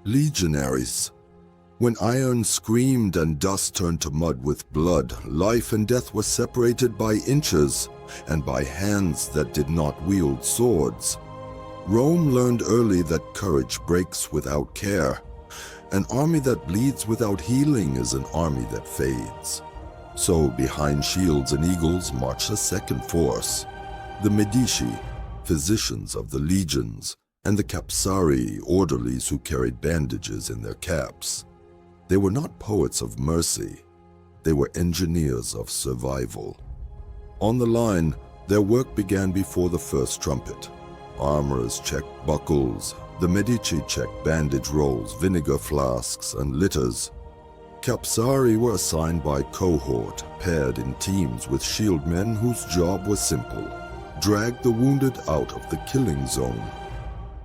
Legionaries. When iron screamed and dust turned to mud with blood, life and death were separated by inches and by hands that did not wield swords. Rome learned early that courage breaks without care. An army that bleeds without healing is an army that fades. So behind shields and eagles marched a second force, the medici, physicians of the legions, and the capsarii, orderlies who carried bandages in their caps. They were not poets of mercy. They were engineers of survival. On the line, their work began before the first trumpet. Armorers checked buckles. The medici checked bandage rolls, vinegar flasks, and litters. Capsarii were assigned by cohort, paired in teams with shield men whose job was simple: drag the wounded out of the killing zone.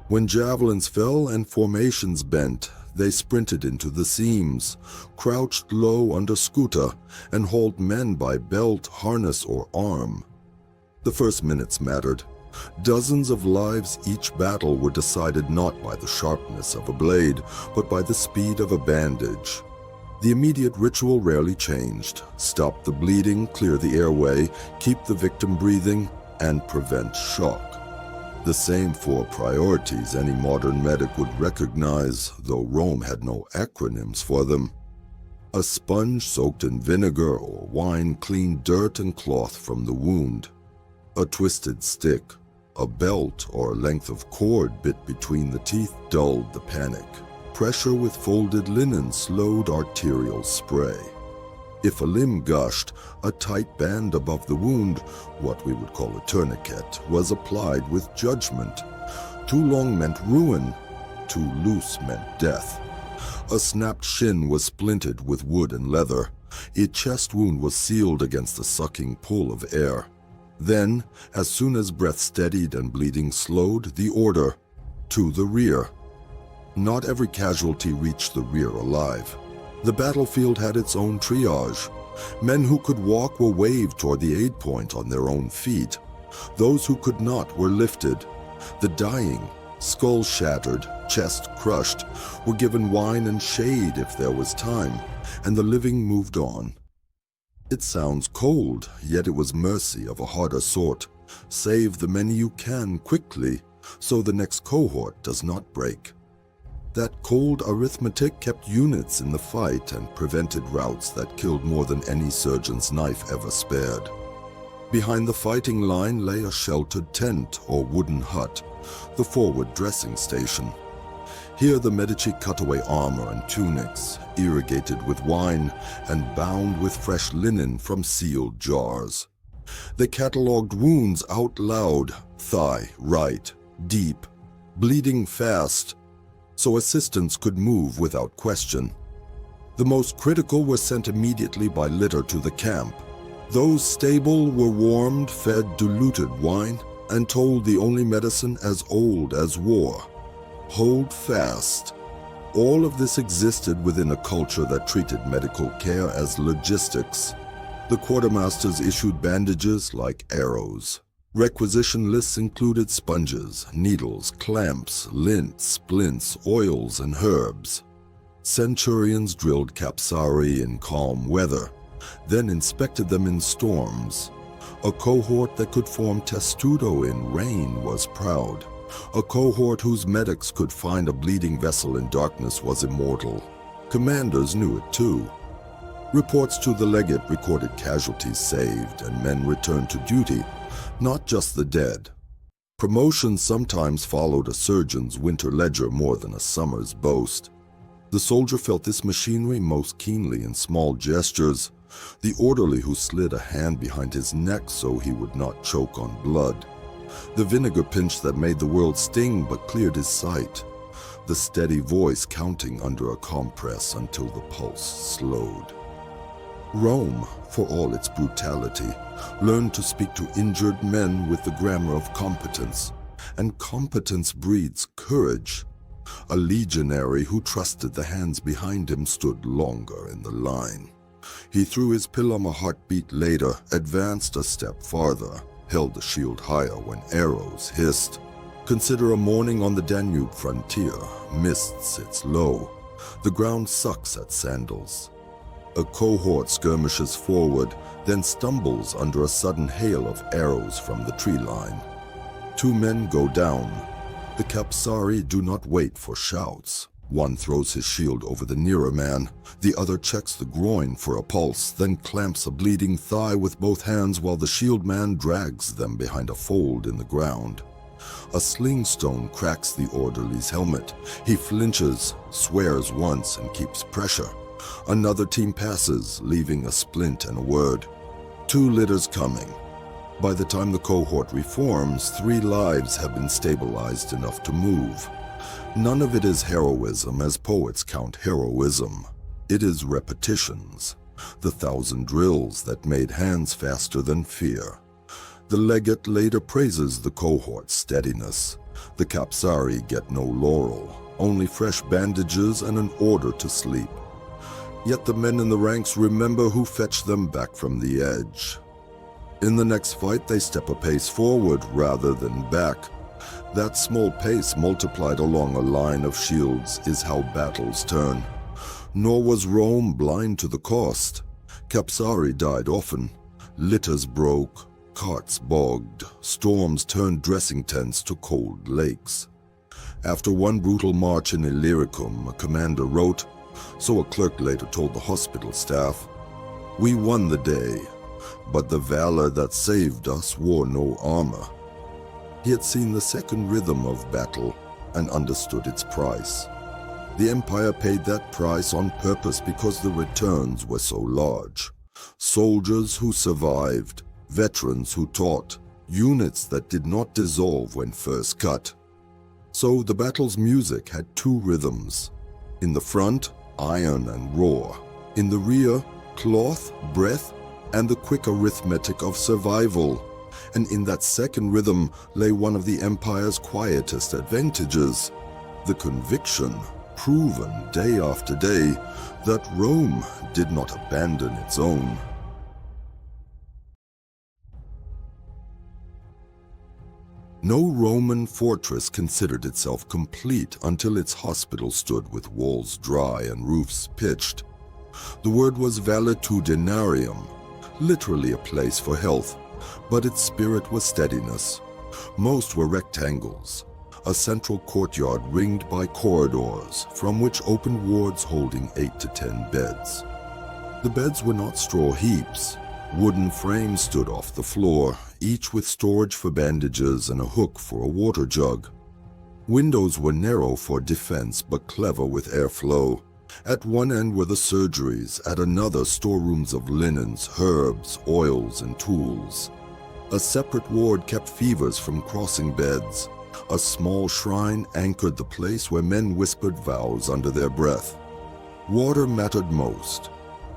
When javelins fell and formations bent, they sprinted into the seams, crouched low under scuta, and hauled men by belt, harness, or arm. The first minutes mattered. Dozens of lives each battle were decided not by the sharpness of a blade, but by the speed of a bandage. The immediate ritual rarely changed: stop the bleeding, clear the airway, keep the victim breathing, and prevent shock. The same four priorities any modern medic would recognize, though Rome had no acronyms for them. A sponge soaked in vinegar or wine cleaned dirt and cloth from the wound. A twisted stick, a belt, or a length of cord bit between the teeth dulled the panic. Pressure with folded linen slowed arterial spray. If a limb gushed, a tight band above the wound, what we would call a tourniquet, was applied with judgment. Too long meant ruin, too loose meant death. A snapped shin was splinted with wood and leather. A chest wound was sealed against the sucking pull of air. Then, as soon as breath steadied and bleeding slowed, the order: to the rear. Not every casualty reached the rear alive. The battlefield had its own triage. Men who could walk were waved toward the aid point on their own feet. Those who could not were lifted. The dying, skull shattered, chest crushed, were given wine and shade if there was time, and the living moved on. It sounds cold, yet it was mercy of a harder sort. Save the many you can quickly, so the next cohort does not break. That cold arithmetic kept units in the fight and prevented routes that killed more than any surgeon's knife ever spared. Behind the fighting line lay a sheltered tent or wooden hut, the forward dressing station. Here the medici cut away armor and tunics, irrigated with wine and bound with fresh linen from sealed jars. They catalogued wounds out loud: thigh, right, deep, bleeding fast, so assistants could move without question. The most critical were sent immediately by litter to the camp. Those stable were warmed, fed diluted wine, and told the only medicine as old as war: hold fast. All of this existed within a culture that treated medical care as logistics. The quartermasters issued bandages like arrows. Requisition lists included sponges, needles, clamps, lint, splints, oils, and herbs. Centurions drilled capsarii in calm weather, then inspected them in storms. A cohort that could form testudo in rain was proud. A cohort whose medics could find a bleeding vessel in darkness was immortal. Commanders knew it too. Reports to the legate recorded casualties saved and men returned to duty, not just the dead. Promotion sometimes followed a surgeon's winter ledger more than a summer's boast. The soldier felt this machinery most keenly in small gestures: the orderly who slid a hand behind his neck so he would not choke on blood, the vinegar pinch that made the world sting but cleared his sight, the steady voice counting under a compress until the pulse slowed. Rome, for all its brutality, learned to speak to injured men with the grammar of competence, and competence breeds courage. A legionary who trusted the hands behind him stood longer in the line. He threw his pilum a heartbeat later, advanced a step farther, held the shield higher when arrows hissed. Consider a morning on the Danube frontier. Mist sits low. The ground sucks at sandals. A cohort skirmishes forward, then stumbles under a sudden hail of arrows from the tree line. 2 men go down. The capsarii do not wait for shouts. One throws his shield over the nearer man. The other checks the groin for a pulse, then clamps a bleeding thigh with both hands while the shield man drags them behind a fold in the ground. A sling stone cracks the orderly's helmet. He flinches, swears once, and keeps pressure. Another team passes, leaving a splint and a word. 2 litters coming. By the time the cohort reforms, 3 lives have been stabilized enough to move. None of it is heroism as poets count heroism. It is repetitions, the 1,000 drills that made hands faster than fear. The legate later praises the cohort's steadiness. The capsarii get no laurel, only fresh bandages and an order to sleep. Yet the men in the ranks remember who fetched them back from the edge. In the next fight, they step a pace forward rather than back. That small pace multiplied along a line of shields is how battles turn. Nor was Rome blind to the cost. Capsarii died often. Litters broke, carts bogged, storms turned dressing tents to cold lakes. After one brutal march in Illyricum, a commander wrote, so a clerk later told the hospital staff, "We won the day, but the valor that saved us wore no armor." He had seen the second rhythm of battle and understood its price. The empire paid that price on purpose because the returns were so large. Soldiers who survived, veterans who taught, units that did not dissolve when first cut. So the battle's music had 2 rhythms. In the front, iron and roar. In the rear, cloth, breath, and the quick arithmetic of survival. And in that second rhythm lay one of the empire's quietest advantages, the conviction, proven day after day, that Rome did not abandon its own. No Roman fortress considered itself complete until its hospital stood with walls dry and roofs pitched. The word was valetudinarium, literally a place for health, but its spirit was steadiness. Most were rectangles, a central courtyard ringed by corridors, from which opened wards holding 8 to 10 beds. The beds were not straw heaps. Wooden frames stood off the floor, each with storage for bandages and a hook for a water jug. Windows were narrow for defense but clever with airflow. At one end were the surgeries, at another storerooms of linens, herbs, oils, and tools. A separate ward kept fevers from crossing beds. A small shrine anchored the place where men whispered vows under their breath. Water mattered most.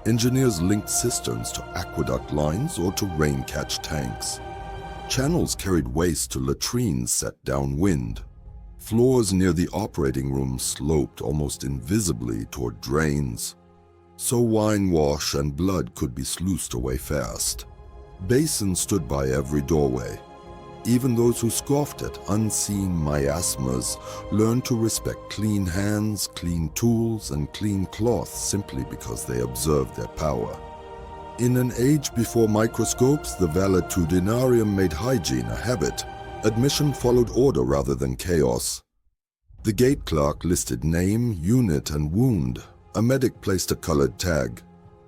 Engineers linked cisterns to aqueduct lines or to rain-catch tanks. Channels carried waste to latrines set downwind. Floors near the operating room sloped almost invisibly toward drains, so wine wash and blood could be sluiced away fast. Basins stood by every doorway. Even those who scoffed at unseen miasmas learned to respect clean hands, clean tools, and clean cloth simply because they observed their power. In an age before microscopes, the valetudinarium made hygiene a habit. Admission followed order rather than chaos. The gate clerk listed name, unit, and wound. A medic placed a colored tag,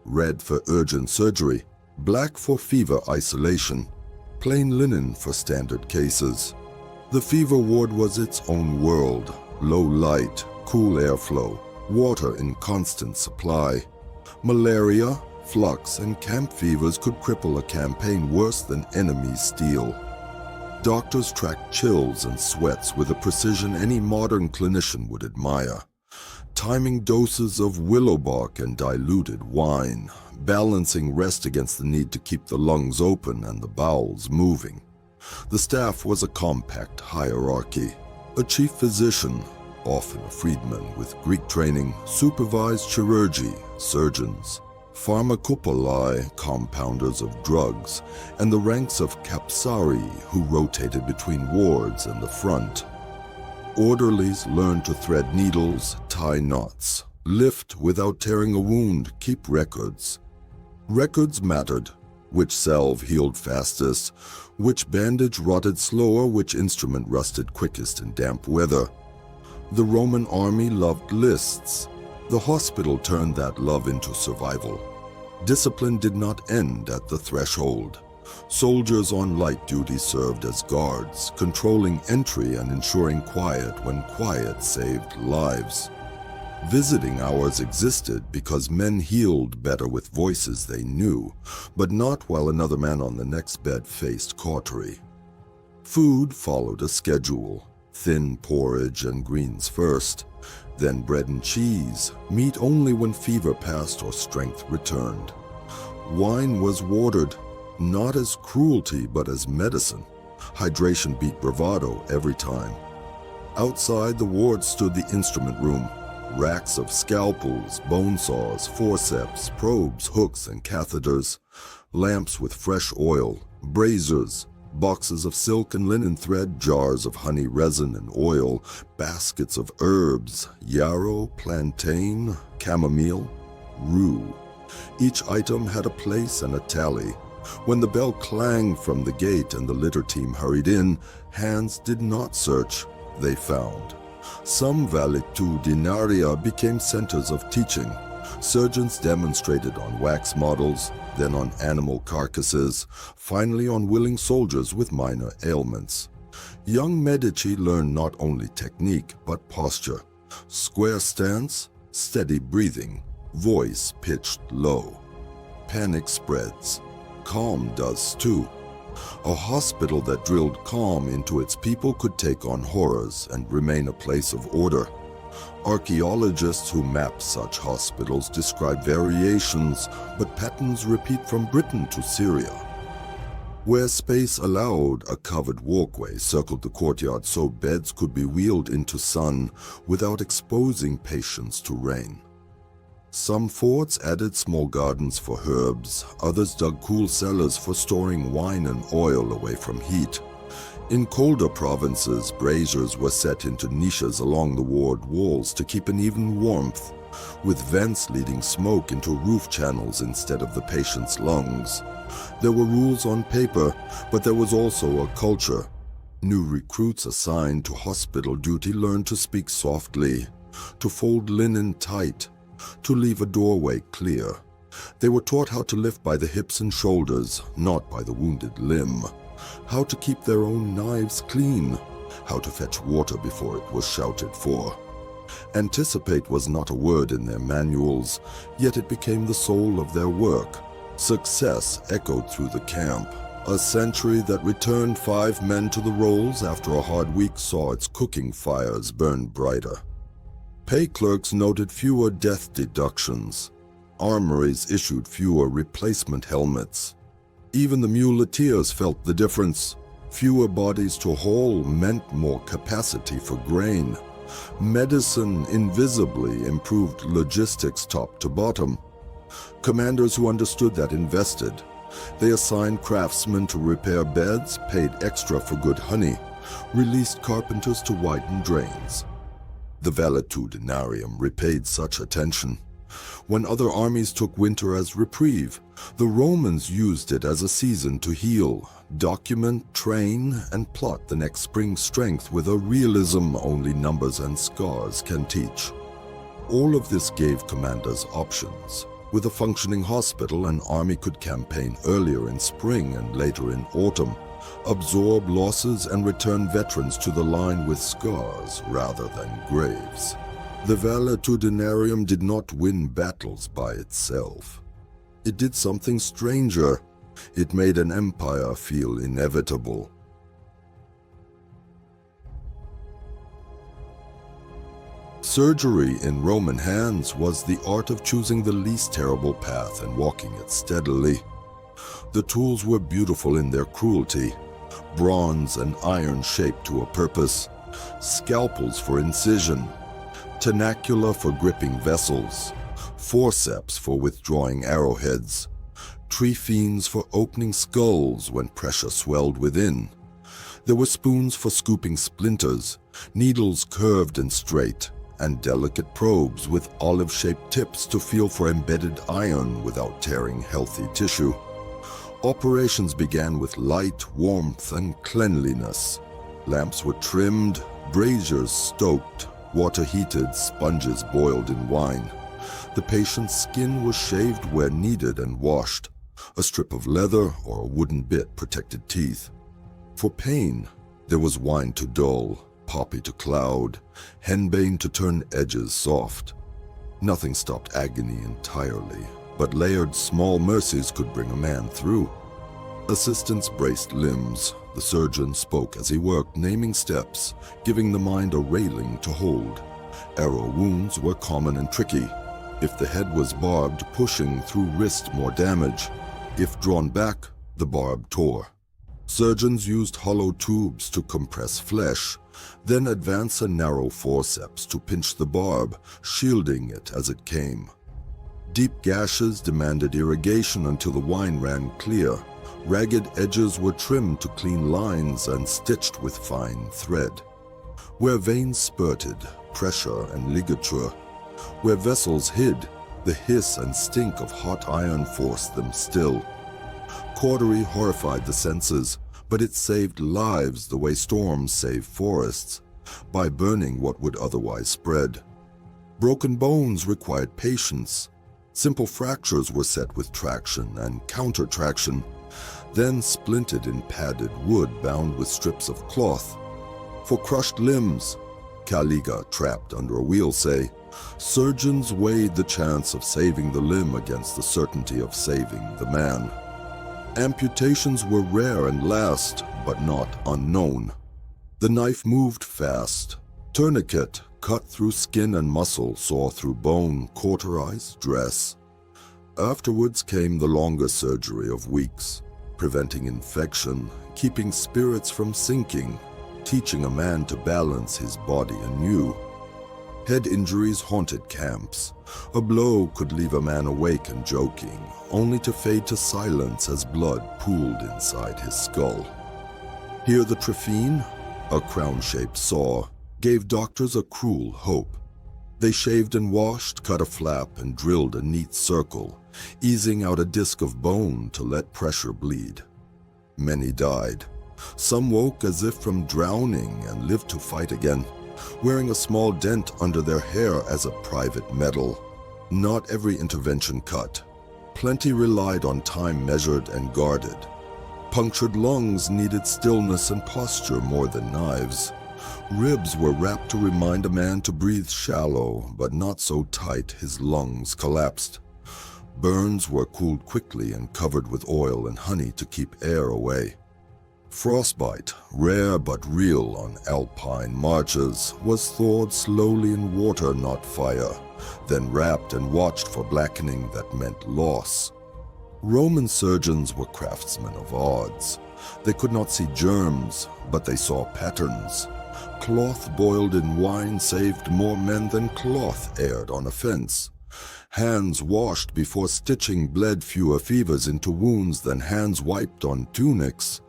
red for urgent surgery, black for fever isolation, plain linen for standard cases. The fever ward was its own world, low light, cool airflow, water in constant supply. Malaria, flux, and camp fevers could cripple a campaign worse than enemy steel. Doctors tracked chills and sweats with a precision any modern clinician would admire, timing doses of willow bark and diluted wine, balancing rest against the need to keep the lungs open and the bowels moving. The staff was a compact hierarchy. A chief physician, often a freedman with Greek training, supervised chirurgy, surgeons, pharmacopolae, compounders of drugs, and the ranks of capsarii who rotated between wards and the front. Orderlies learned to thread needles, tie knots, lift without tearing a wound, keep records. Records mattered. Which salve healed fastest, which bandage rotted slower, which instrument rusted quickest in damp weather. The Roman army loved lists. The hospital turned that love into survival. Discipline did not end at the threshold. Soldiers on light duty served as guards, controlling entry and ensuring quiet when quiet saved lives. Visiting hours existed because men healed better with voices they knew, but not while another man on the next bed faced cautery. Food followed a schedule: thin porridge and greens first, then bread and cheese, meat only when fever passed or strength returned. Wine was watered, not as cruelty but as medicine. Hydration beat bravado every time. Outside the ward stood the instrument room. Racks of scalpels, bone saws, forceps, probes, hooks, and catheters, lamps with fresh oil, braziers, boxes of silk and linen thread, jars of honey resin and oil, baskets of herbs, yarrow, plantain, chamomile, rue. Each item had a place and a tally. When the bell clanged from the gate and the litter team hurried in, hands did not search, they found. Some valetudinaria became centers of teaching. Surgeons demonstrated on wax models, then on animal carcasses, finally on willing soldiers with minor ailments. Young medici learned not only technique, but posture. Square stance, steady breathing, voice pitched low. Panic spreads. Calm does too. A hospital that drilled calm into its people could take on horrors and remain a place of order. Archaeologists who map such hospitals describe variations, but patterns repeat from Britain to Syria. Where space allowed, a covered walkway circled the courtyard so beds could be wheeled into sun without exposing patients to rain. Some forts added small gardens for herbs, others dug cool cellars for storing wine and oil away from heat. In colder provinces, braziers were set into niches along the ward walls to keep an even warmth, with vents leading smoke into roof channels instead of the patient's lungs. There were rules on paper, but there was also a culture. New recruits assigned to hospital duty learned to speak softly, to fold linen tight, to leave a doorway clear. They were taught how to lift by the hips and shoulders, not by the wounded limb. How to keep their own knives clean. How to fetch water before it was shouted for. Anticipate was not a word in their manuals, yet it became the soul of their work. Success echoed through the camp. A century that returned 5 men to the rolls after a hard week saw its cooking fires burn brighter. Pay clerks noted fewer death deductions. Armories issued fewer replacement helmets. Even the muleteers felt the difference. Fewer bodies to haul meant more capacity for grain. Medicine invisibly improved logistics top to bottom. Commanders who understood that invested. They assigned craftsmen to repair beds, paid extra for good honey, released carpenters to widen drains. The valetudinarium repaid such attention. When other armies took winter as reprieve, the Romans used it as a season to heal, document, train, and plot the next spring's strength with a realism only numbers and scars can teach. All of this gave commanders options. With a functioning hospital, an army could campaign earlier in spring and later in autumn, absorb losses and return veterans to the line with scars rather than graves. The valetudinarium did not win battles by itself. It did something stranger. It made an empire feel inevitable. Surgery in Roman hands was the art of choosing the least terrible path and walking it steadily. The tools were beautiful in their cruelty. Bronze and iron shaped to a purpose, scalpels for incision, tenacula for gripping vessels, forceps for withdrawing arrowheads, trifines for opening skulls when pressure swelled within. There were spoons for scooping splinters, needles curved and straight, and delicate probes with olive-shaped tips to feel for embedded iron without tearing healthy tissue. Operations began with light, warmth, and cleanliness. Lamps were trimmed, braziers stoked, water heated, sponges boiled in wine. The patient's skin was shaved where needed and washed. A strip of leather or a wooden bit protected teeth. For pain, there was wine to dull, poppy to cloud, henbane to turn edges soft. Nothing stopped agony entirely, but layered small mercies could bring a man through. Assistants braced limbs. The surgeon spoke as he worked, naming steps, giving the mind a railing to hold. Arrow wounds were common and tricky. If the head was barbed, pushing through wrist more damage. If drawn back, the barb tore. Surgeons used hollow tubes to compress flesh, then advance a narrow forceps to pinch the barb, shielding it as it came. Deep gashes demanded irrigation until the wine ran clear. Ragged edges were trimmed to clean lines and stitched with fine thread. Where veins spurted, pressure and ligature. Where vessels hid, the hiss and stink of hot iron forced them still. Cautery horrified the senses, but it saved lives the way storms save forests, by burning what would otherwise spread. Broken bones required patience. Simple fractures were set with traction and counter-traction, then splinted in padded wood bound with strips of cloth. For crushed limbs, caliga trapped under a wheel, say, surgeons weighed the chance of saving the limb against the certainty of saving the man. Amputations were rare and last, but not unknown. The knife moved fast. Tourniquet cut through skin and muscle, saw through bone, cauterize, dress. Afterwards came the longer surgery of weeks, preventing infection, keeping spirits from sinking, teaching a man to balance his body anew. Head injuries haunted camps. A blow could leave a man awake and joking, only to fade to silence as blood pooled inside his skull. Here the trephine, a crown-shaped saw, gave doctors a cruel hope. They shaved and washed, cut a flap, and drilled a neat circle, easing out a disc of bone to let pressure bleed. Many died. Some woke as if from drowning and lived to fight again, wearing a small dent under their hair as a private medal. Not every intervention cut. Plenty relied on time measured and guarded. Punctured lungs needed stillness and posture more than knives. Ribs were wrapped to remind a man to breathe shallow, but not so tight his lungs collapsed. Burns were cooled quickly and covered with oil and honey to keep air away. Frostbite, rare but real on alpine marches, was thawed slowly in water, not fire, then wrapped and watched for blackening that meant loss. Roman surgeons were craftsmen of odds. They could not see germs, but they saw patterns. Cloth boiled in wine saved more men than cloth aired on a fence. Hands washed before stitching bled fewer fevers into wounds than hands wiped on tunics.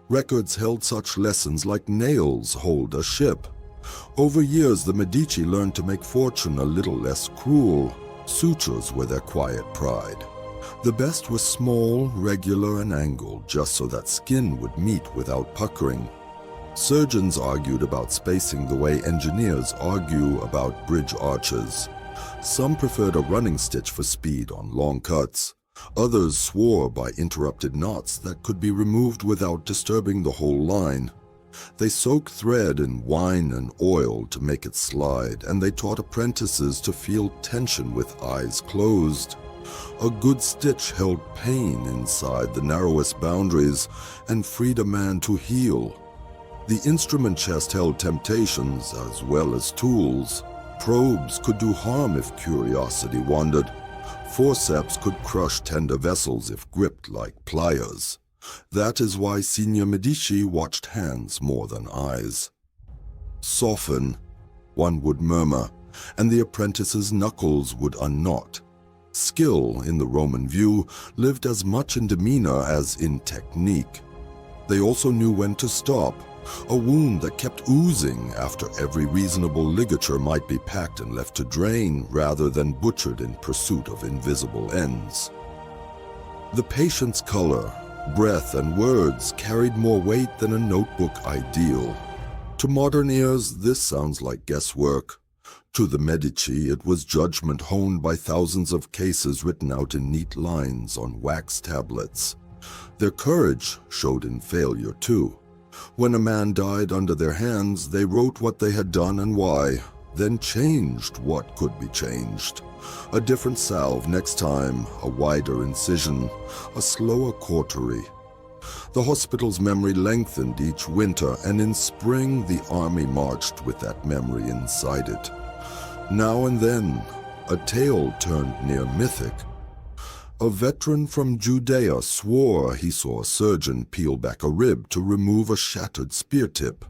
Records held such lessons like nails hold a ship. Over years, the Medici learned to make fortune a little less cruel. Sutures were their quiet pride. The best were small, regular, and angled, just so that skin would meet without puckering. Surgeons argued about spacing the way engineers argue about bridge arches. Some preferred a running stitch for speed on long cuts. Others swore by interrupted knots that could be removed without disturbing the whole line. They soaked thread in wine and oil to make it slide, and they taught apprentices to feel tension with eyes closed. A good stitch held pain inside the narrowest boundaries and freed a man to heal. The instrument chest held temptations as well as tools. Probes could do harm if curiosity wandered. Forceps could crush tender vessels if gripped like pliers. That is why Senior Medici watched hands more than eyes. Soften, one would murmur, and the apprentice's knuckles would unknot. Skill, in the Roman view, lived as much in demeanor as in technique. They also knew when to stop, A wound that kept oozing after every reasonable ligature might be packed and left to drain rather than butchered in pursuit of invisible ends. The patient's color, breath, and words carried more weight than a notebook ideal. To modern ears, this sounds like guesswork. To the medici, it was judgment honed by thousands of cases written out in neat lines on wax tablets. Their courage showed in failure, too. When a man died under their hands, they wrote what they had done and why, then changed what could be changed. A different salve next time, a wider incision, a slower cautery. The hospital's memory lengthened each winter, and in spring the army marched with that memory inside it. Now and then, a tale turned near mythic. A veteran from Judea swore he saw a surgeon peel back a rib to remove a shattered spear tip,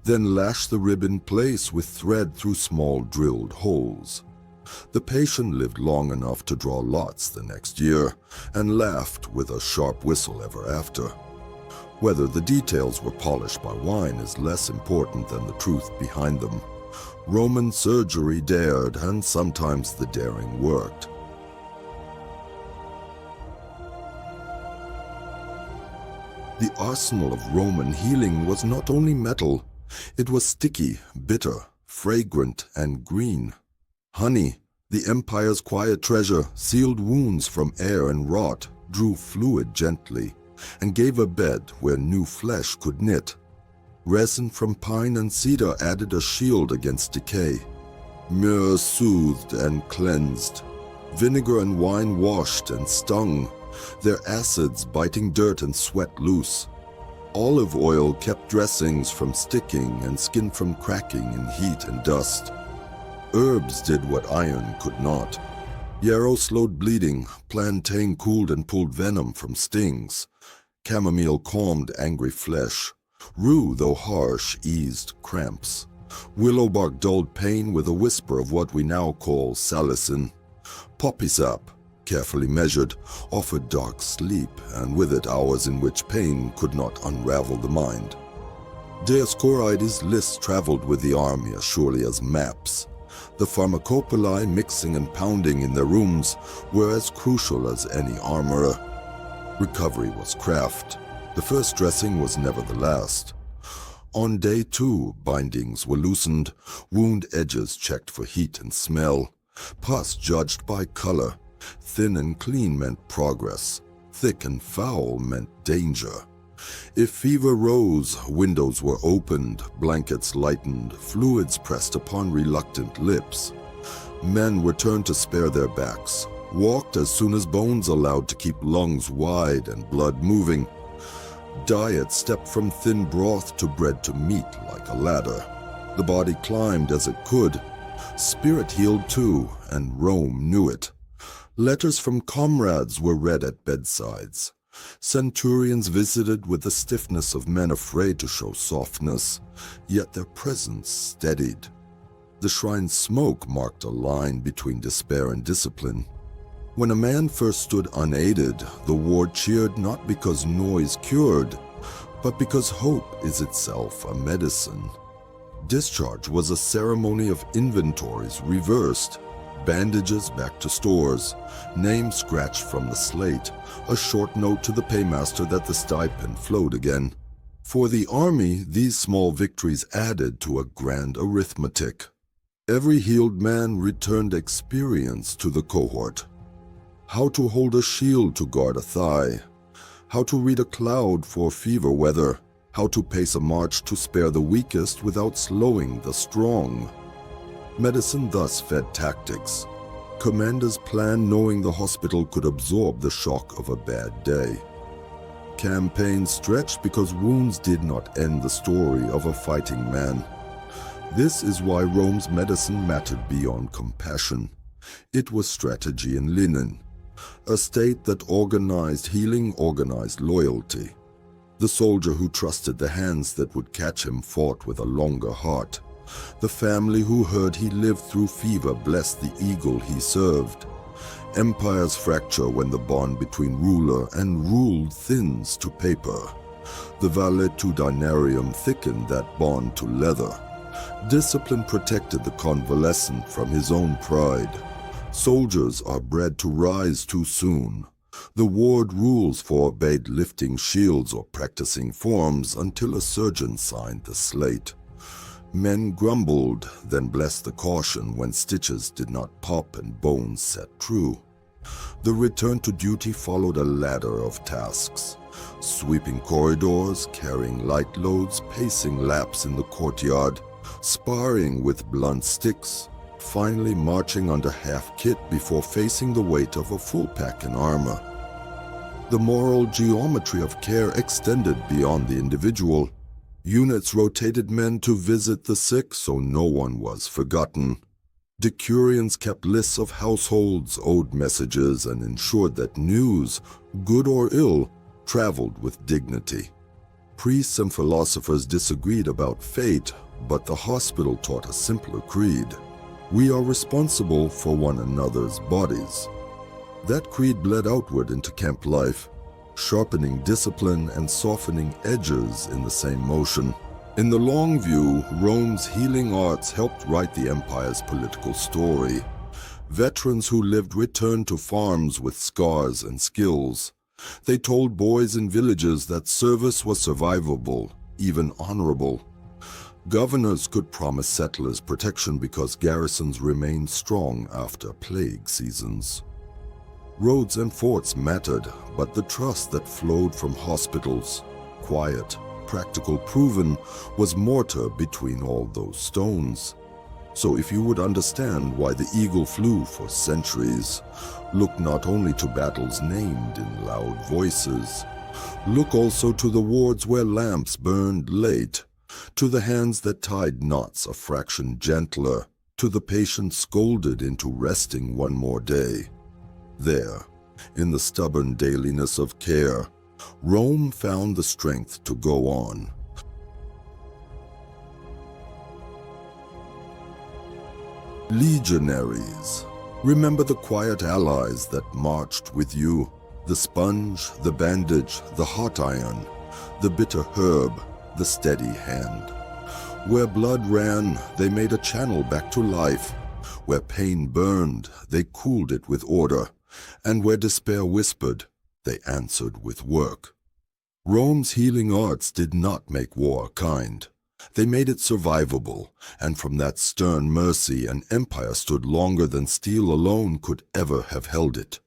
then lash the rib in place with thread through small drilled holes. The patient lived long enough to draw lots the next year, and laughed with a sharp whistle ever after. Whether the details were polished by wine is less important than the truth behind them. Roman surgery dared, and sometimes the daring worked. The arsenal of Roman healing was not only metal, it was sticky, bitter, fragrant, and green. Honey, the empire's quiet treasure, sealed wounds from air and rot, drew fluid gently, and gave a bed where new flesh could knit. Resin from pine and cedar added a shield against decay. Myrrh soothed and cleansed. Vinegar and wine washed and stung, their acids biting dirt and sweat loose. Olive oil kept dressings from sticking and skin from cracking in heat and dust. Herbs did what iron could not. Yarrow slowed bleeding, plantain cooled and pulled venom from stings. Chamomile calmed angry flesh. Rue, though harsh, eased cramps. Willow bark dulled pain with a whisper of what we now call salicin. Poppy sap, carefully measured, offered dark sleep, and with it hours in which pain could not unravel the mind. Dioscorides' lists traveled with the army as surely as maps. The pharmacopolae mixing and pounding in their rooms were as crucial as any armorer. Recovery was craft. The first dressing was never the last. On day 2, bindings were loosened, wound edges checked for heat and smell, pus judged by color. Thin and clean meant progress. Thick and foul meant danger. If fever rose, windows were opened, blankets lightened, fluids pressed upon reluctant lips. Men were turned to spare their backs, walked as soon as bones allowed to keep lungs wide and blood moving. Diet stepped from thin broth to bread to meat like a ladder. The body climbed as it could. Spirit healed too, and Rome knew it. Letters from comrades were read at bedsides. Centurions visited with the stiffness of men afraid to show softness, yet their presence steadied. The shrine's smoke marked a line between despair and discipline. When a man first stood unaided, the ward cheered not because noise cured, but because hope is itself a medicine. Discharge was a ceremony of inventories reversed, bandages back to stores, names scratched from the slate, a short note to the paymaster that the stipend flowed again. For the army, these small victories added to a grand arithmetic. Every healed man returned experience to the cohort. How to hold a shield to guard a thigh, how to read a cloud for fever weather, how to pace a march to spare the weakest without slowing the strong. Medicine thus fed tactics. Commanders planned knowing the hospital could absorb the shock of a bad day. Campaigns stretched because wounds did not end the story of a fighting man. This is why Rome's medicine mattered beyond compassion. It was strategy in linen. A state that organized healing organized loyalty. The soldier who trusted the hands that would catch him fought with a longer heart. The family who heard he lived through fever blessed the eagle he served. Empires fracture when the bond between ruler and ruled thins to paper. The valetudinarium thickened that bond to leather. Discipline protected the convalescent from his own pride. Soldiers are bred to rise too soon. The ward rules forbade lifting shields or practicing forms until a surgeon signed the slate. Men grumbled, then blessed the caution when stitches did not pop and bones set true. The return to duty followed a ladder of tasks. Sweeping corridors, carrying light loads, pacing laps in the courtyard, sparring with blunt sticks, finally marching under half-kit before facing the weight of a full pack in armor. The moral geometry of care extended beyond the individual. Units rotated men to visit the sick so no one was forgotten. Decurions kept lists of households, owed messages, and ensured that news, good or ill, traveled with dignity. Priests and philosophers disagreed about fate, but the hospital taught a simpler creed. We are responsible for one another's bodies. That creed bled outward into camp life, sharpening discipline and softening edges in the same motion. In the long view, Rome's healing arts helped write the empire's political story. Veterans who lived returned to farms with scars and skills. They told boys in villages that service was survivable, even honorable. Governors could promise settlers protection because garrisons remained strong after plague seasons. Roads and forts mattered, but the trust that flowed from hospitals, quiet, practical, proven, was mortar between all those stones. So if you would understand why the eagle flew for centuries, look not only to battles named in loud voices, look also to the wards where lamps burned late, to the hands that tied knots a fraction gentler, to the patient scolded into resting one more day. There, in the stubborn dailiness of care, Rome found the strength to go on. Legionaries. Remember the quiet allies that marched with you, the sponge, the bandage, the hot iron, the bitter herb, the steady hand. Where blood ran, they made a channel back to life. Where pain burned, they cooled it with order. And where despair whispered, they answered with work. Rome's healing arts did not make war kind. They made it survivable, and from that stern mercy an empire stood longer than steel alone could ever have held it.